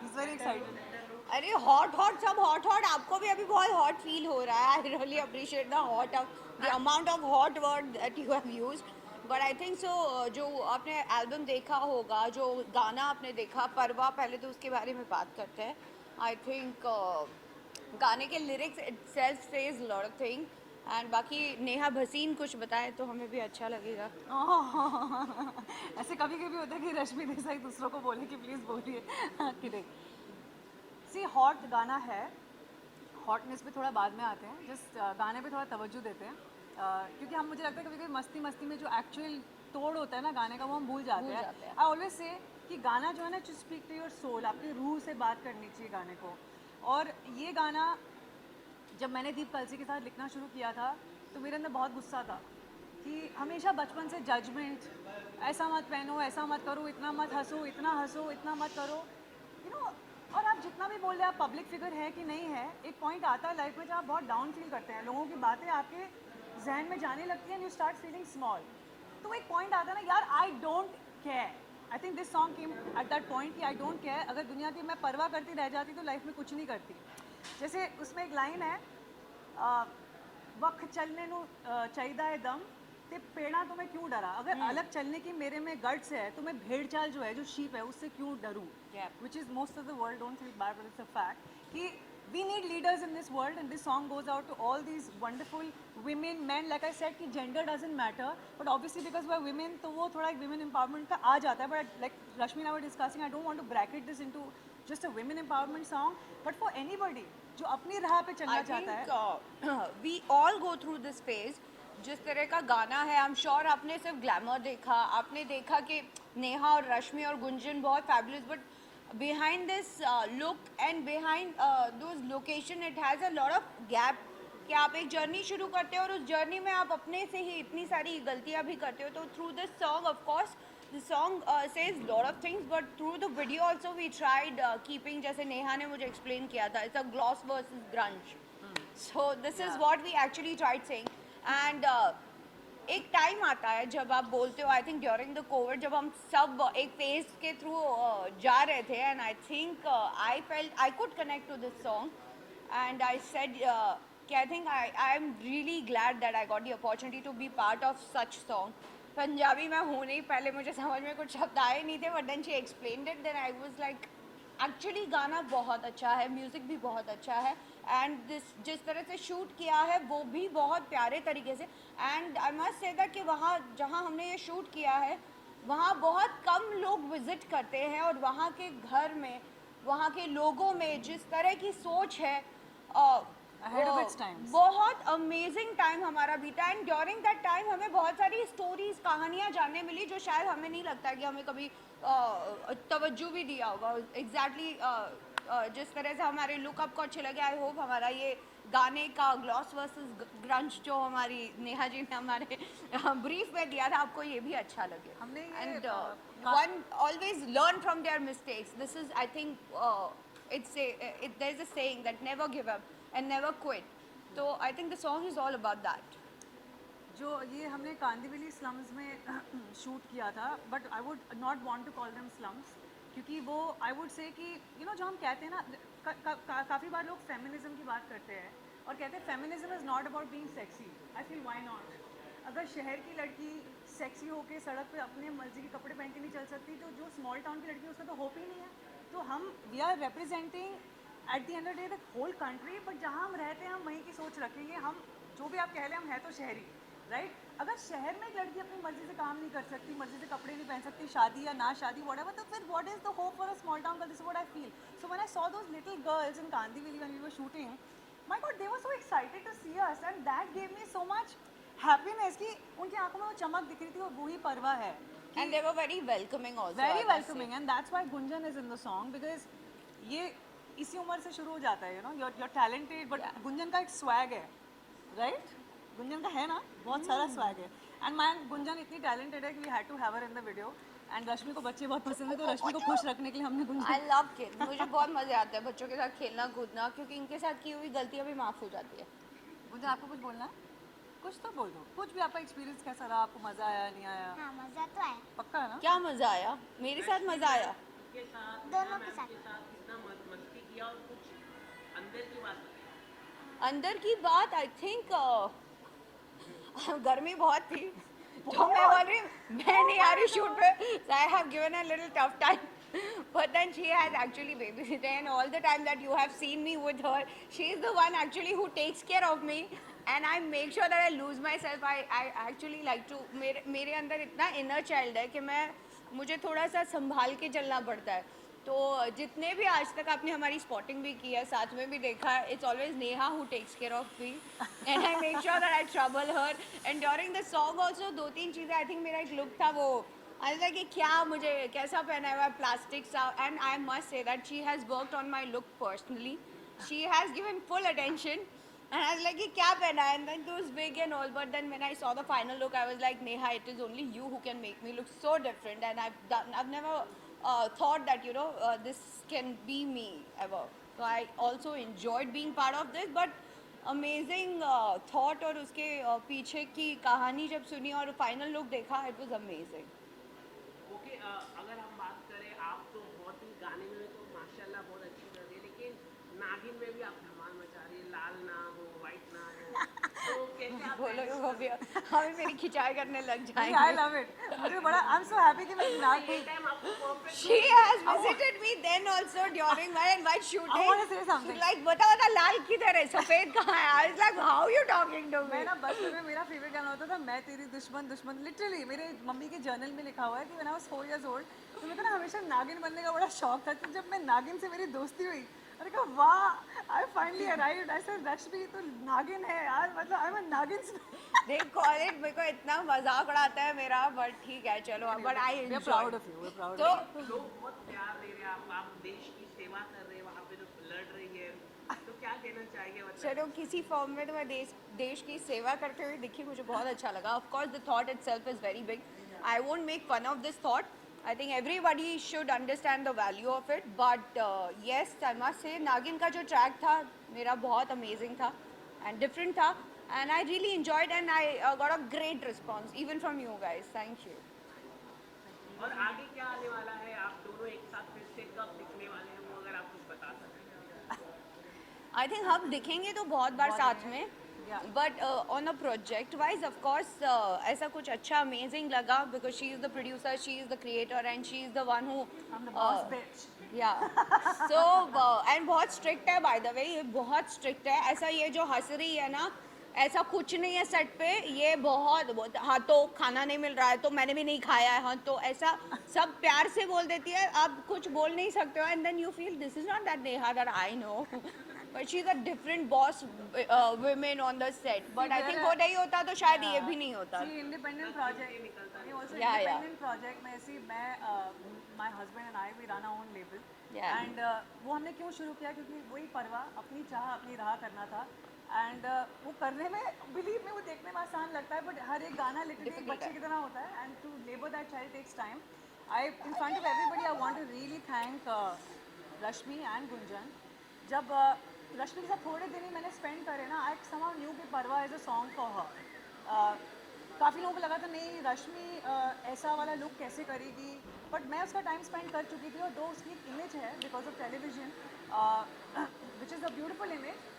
He's very excited. अरे hot hot सब hot hot, आपको भी अभी बहुत हॉट फील हो रहा है. I really appreciate the hot of the amount of hot word that you have used. But I think so जो आपने एल्बम देखा होगा, जो गाना आपने देखा परवा, पहले तो उसके बारे में बात करते हैं. आई थिंक गाने के lyrics itself says lot of thing. And बाकी नेहा भसीन कुछ बताए तो हमें भी अच्छा लगेगा. ऐसे कभी कभी होता है कि रश्मि देसाई दूसरों को बोले कि प्लीज़ बोलिए. किडिंग. सी हॉट गाना है. हॉटनेस पे थोड़ा बाद में आते हैं. जिस गाने पे थोड़ा तवज्जो देते हैं. क्योंकि हम, मुझे लगता है कभी कभी मस्ती मस्ती में जो एक्चुअल तोड़ होता है ना गाने का, वो हम भूल जाते हैं. आई ऑलवेज से कि गाना जो है ना, to speak to your soul, आपकी रूह से बात करनी चाहिए गाने को. और ये गाना जब मैंने दीप कलसी के साथ लिखना शुरू किया था तो मेरे अंदर बहुत गुस्सा था कि हमेशा बचपन से जजमेंट, ऐसा मत पहनो, ऐसा मत करो, इतना मत हंसो, इतना हंसो, इतना मत करो, यू नो. और आप जितना भी बोल रहे हैं, आप पब्लिक फिगर है कि नहीं है, एक पॉइंट आता है लाइफ में जब आप बहुत डाउन फील करते हैं, लोगों की बातें आपके जहन में जाने लगती हैं, यू स्टार्ट फीलिंग स्मॉल. तो एक पॉइंट आता है ना यार, आई don't care. I think this song came at that point कि आई डोंट केयर. अगर दुनिया की मैं परवाह करती रह जाती तो लाइफ में कुछ नहीं करती. जैसे उसमें एक लाइन है, वक्त चलने ਨੂੰ चाहिदा है दम ते पेड़ा तो मैं क्यों डरा. अगर अलग चलने की मेरे में गट्स है तो मैं भेड़ चाल जो है, जो शीप है, उससे क्यों डरूं. Which is most of the world don't feel bad, but it's a fact कि we need leaders in this world, and this song goes out to all these wonderful women, men. Like I said कि gender doesn't matter, but obviously because we're women तो वो थोड़ा एक women empowerment का आ जाता है. But like Rashmi and I were discussing, I don't want to bracket this into just a women empowerment song, but for anybody जो अपनी राह पे चलना चाहता है. We all go through this phase. जिस तरह का गाना है, आई एम श्योर आपने सिर्फ ग्लैमर देखा, आपने देखा कि नेहा और रश्मि और गुंजन बहुत fabulous, but behind this look and behind those location it has a lot of gap. कि आप एक जर्नी शुरू करते हो और उस जर्नी में आप अपने से ही इतनी सारी गलतियां भी करते हो. तो through this song of course the song says lot of things, but through the video also we tried keeping, जैसे नेहा ने मुझे explain किया था, it's a gloss versus grunge. So this is what we actually tried saying. And एक time आता है जब आप बोलते हो, I think during the Covid, जब हम सब एक फेज के थ्रू जा रहे थे, and I think I felt I could connect to this song. And I said कि I think I am really glad that I got the opportunity to be part of such song. Punjabi में हूँ नहीं, पहले मुझे समझ में कुछ शब्द आए नहीं थे, but then she explained it, then I was like actually गाना बहुत अच्छा है, म्यूज़िक भी बहुत अच्छा है, एंड जिस तरह से शूट किया है वो भी बहुत प्यारे तरीके से. And I must say that कि वहाँ जहाँ हमने ये शूट किया है, वहाँ बहुत कम लोग विज़िट करते हैं, और वहाँ के घर में, वहाँ के लोगों में जिस तरह की सोच है, Ahead of its times. बहुत अमेजिंग टाइम हमारा बीता. एंड ड्यूरिंग दैट टाइम हमें बहुत सारी स्टोरीज, कहानियाँ जानने मिली जो शायद हमें नहीं लगता है कि हमें कभी तवज्जो भी दिया होगा. एग्जैक्टली जिस तरह से हमारे लुकअप को अच्छे लगे, आई होप हमारा ये गाने का ग्लॉस वर्सेस ग्रंच जो हमारी नेहा जी ने हमारे ब्रीफ में दिया था, आपको ये भी अच्छा लगे. हमने ये and one always learn from their mistakes. This is I think it's there is a saying that never give up and never quit. So I think the song is all about that. जो ये हमने Kandivali slums में shoot किया था, but I would not want to call them slums, क्योंकि वो I would say कि you know जो हम कहते हैं ना, काफ़ी बार लोग फेमिनिज्म की बात करते हैं और कहते हैं feminism is not about being sexy. I feel why not. अगर शहर की लड़की सेक्सी होके सड़क पे अपने मर्जी के कपड़े पहन के नहीं चल सकती, तो जो स्मॉल टाउन की लड़की है उसका तो होप ही नहीं है. तो हम we are representing at the end of the day the whole country, but जहाँ हम रहते हैं हम वहीं की सोच रखेंगे. हम जो भी आप कह लें, हम हैं तो शहरी, राइट. अगर शहर में एक लड़की अपनी मर्जी से काम नहीं कर सकती, मर्जी से कपड़े नहीं पहन सकती, शादी या ना शादी व्हाटएवर, तो फिर what is the hope for a small town girl. This is what I feel. So when I saw those little girls in Kandivali when we were shooting, my God, they were so excited to see us, and that gave me so much happiness कि उनकी आंखों में वो चमक दिख रही थी, और वही परवा है. And they were very welcoming also. Very welcoming, and that's why Gunjan is in the song, because ये इसी उम्र से शुरू हो जाता है. You know, you're talented, but Gunjan का एक स्वैग है, राइट. गुंजन का है ना, बहुत सारा स्वैग है. एंड मैन, गुंजन इतनी टैलेंटेड है कि we had to have her in the video. And Rashmi को बच्चे बहुत पसंद है, तो रश्मि को खुश रखने के लिए हमने गुंजन. I love kids. मुझे बहुत मजे आते हैं बच्चों के साथ खेलना कूदना, क्योंकि इनके साथ की हुई गलतियां भी माफ हो जाती है. गुंजन, आपको कुछ बोलना है? कुछ तो बोल दो. कुछ भी, आपका एक्सपीरियंस कैसा रहा, आपको मजा आया नहीं आया? हाँ मज़ा तो आया पक्का है ना? क्या मजा आया? मेरे साथ मजा आया. दोनों के साथ. किया और कुछ अंदर की बात बताइए। अंदर की बात आई थिंक गर्मी बहुत थी तो मैं बोल रही मैं नहीं आ रही शूट पे I have given a little tough time but then she has actually babysitted and all the time that you have seen me with her she is the one actually who takes care of me and I make sure that I lose myself I actually like to मेरे अंदर इतना inner child है कि मैं मुझे थोड़ा सा संभाल के चलना पड़ता है तो जितने भी आज तक आपने हमारी स्पॉटिंग भी की है साथ में भी देखा है it's always Neha who takes care of me and I make sure that I trouble her and during the song also 2-3 चीज़ें आई थिंक मेरा एक लुक था वो आई लाइक कि क्या मुझे कैसा पहना हुआ है प्लास्टिक सा and I must say that she has worked on my look personally she has given full attention and I was like क्या पहना है and then it was big and all but then when I saw the final look I was like Neha it is only you who can make me look so different and I've never thought that you know this can be me ever so I also enjoyed being part of this but amazing thought और उसके पीछे की कहानी जब सुनी और final look देखा it was amazing okay अगर हम बात करें आप तो बहुत ही गाने में तो माशाल्लाह बहुत अच्छी कर रही है लेकिन नागिन में भी आप धमाल मचा रही है लाल ना हो वाइट ना हो तो कैसे आप बोलो वो भी हमें मेरी खिंचाई करने लग आई जाएंगे लव इट मुझे बड़ा आई एम सो हैप्पी कि मैं नाग ये टाइम आपको perfect She has visited me then also during my and while shooting. I want to say something. She's like, बता लाल किधर है सफेद कहाँ है? I was like, how are you talking to me? मैं ना बचपन में मेरा फेवरेट गाना होता था मैं तेरी दुश्मन दुश्मन लिटरली मेरे मम्मी के जर्नल में लिखा हुआ है कि when I was 4 years old तो मेरे को ना हमेशा नागिन बनने का बड़ा शौक था तो जब मैं नागिन से मेरी दोस्ती हुई मैंने कहा वाह I finally arrived I said Rashmi तो नागिन है यार मतलब आई एम अ नागिन They call it मेरे को इतना मजाक उड़ाता है मेरा but ठीक है चलो but I we are enjoy. Proud of you we are proud तो लोग बहुत प्यार दे रहे हैं आप देश की सेवा कर रहे हैं वहाँ पे जो लड़ रही है तो क्या कहना चाहिए मतलब चलो किसी फॉर्म में तो मैं देश की सेवा करते हुए दिखी मुझे बहुत अच्छा लगा of course the thought itself is very big I won't make fun of this thought I think everybody should understand the value of it but yes I must say Naagin का जो ट्रैक था मेरा बहुत अमेजिंग था and different था and I really enjoyed and I got a great response even from you guys thank you और आगे क्या आने वाला है आप दोनों एक साथ फिर से कब दिखने वाले हैं वो अगर आप कुछ बता सकते आई थिंक हम दिखेंगे तो बहुत बार साथ में but on a project wise of course ऐसा कुछ अच्छा अमेजिंग लगा because she is the producer she is the creator and she is the one who I'm the boss bitch. या सो एंड बहुत स्ट्रिक्ट है बाय द वे ये बहुत strict है ऐसा ये जो हंस रही है ना ऐसा कुछ नहीं है सेट पे ये बहुत हाँ तो खाना नहीं मिल रहा है तो मैंने भी नहीं खाया है हाँ तो ऐसा सब प्यार से बोल देती है आप कुछ बोल नहीं सकते हो and then you feel this is not that Neha that I know but she is a different boss women on the set but I think वो नहीं होता तो शायद ये भी नहीं होता See, independent project. ये also Yeah, yeah. independent project में ऐसी मैं my husband and I we run our own label. Yeah. And वो हमने क्यों शुरू किया क्योंकि वही परवा अपनी चाह अपनी राह करना था एंड वो करने में बिलीव में वो देखने में आसान लगता है बट हर एक गाना लिटरली एक Difficult बच्चे है। की तरह होता है and to labour that child takes time I in front of everybody I want to really thank Rashmi and Gunjan जब रश्मि के साथ थोड़े दिन ही मैंने स्पेंड करे ना आई समहाउ न्यू कि परवा is a song for her काफ़ी लोगों को लगा था नहीं रश्मि ऐसा वाला लुक कैसे करेगी बट मैं उसका टाइम स्पेंड कर चुकी थी और दो उसकी इमेज है because of television which is a beautiful image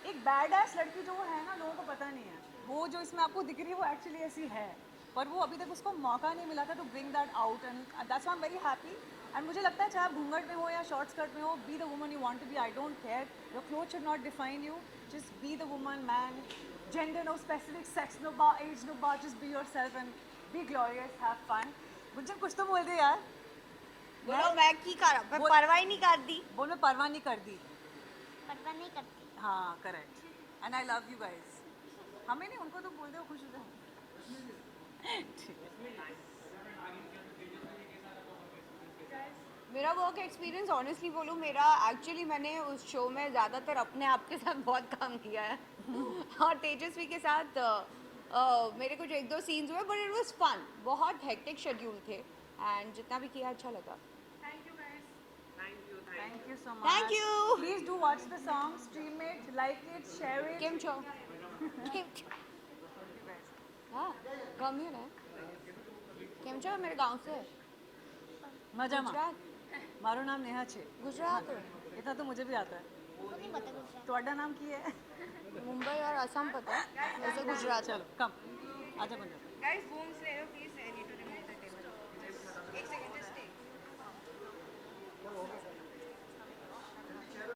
एक बैड एस लड़की जो है ना लोगों को पता नहीं है वो जो इसमें आपको दिख रही है वो एक्चुअली ऐसी है पर वो अभी तक उसको मौका नहीं मिला था to bring that out and that's I am very happy एंड मुझे लगता है चाहे आप घूंघट में हो या शॉर्ट स्कर्ट में हो be the woman you want to be I don't care your cloth should not define you just be the woman man gender no specific sex no bar age no bar just be yourself and be glorious have fun Gunjan कुछ तो बोल दे यार बोलो मैं की कर मैं वो- परवाह ही नहीं कर दी बोल मैं परवाह नहीं कर दी परवाह नहीं करती हाँ correct and I love you guys हमें नहीं उनको तो बोल दे वो खुश हो जाए ठीक है मेरा वर्क एक्सपीरियंस ऑनेस्टली बोलूँ मेरा एक्चुअली मैंने उस शो में ज़्यादातर अपने आप के साथ बहुत काम किया है और तेजस्वी के साथ मेरे कुछ 1-2 सीन्स हुए बट इट वाज फन बहुत हेक्टिक शेड्यूल थे एंड जितना भी किया अच्छा लगा thank you Thank you so much. Thank you. Please do watch the song, stream it, like it, share it. કેમ છો કેમ છો हाँ गम्य है કેમ છો मेरे गांव से મજામાં गुजरात મારું નામ નેહા છે गुजरात इतना तो मुझे भी आता है मुझे नहीं पता गुजरात ਤੁਹਾਡਾ नाम की है मुंबई और असम पता है, वैसे गुजरात। चलो कम आजा पंजाब गाइस बूम्स ले लो प्लीज।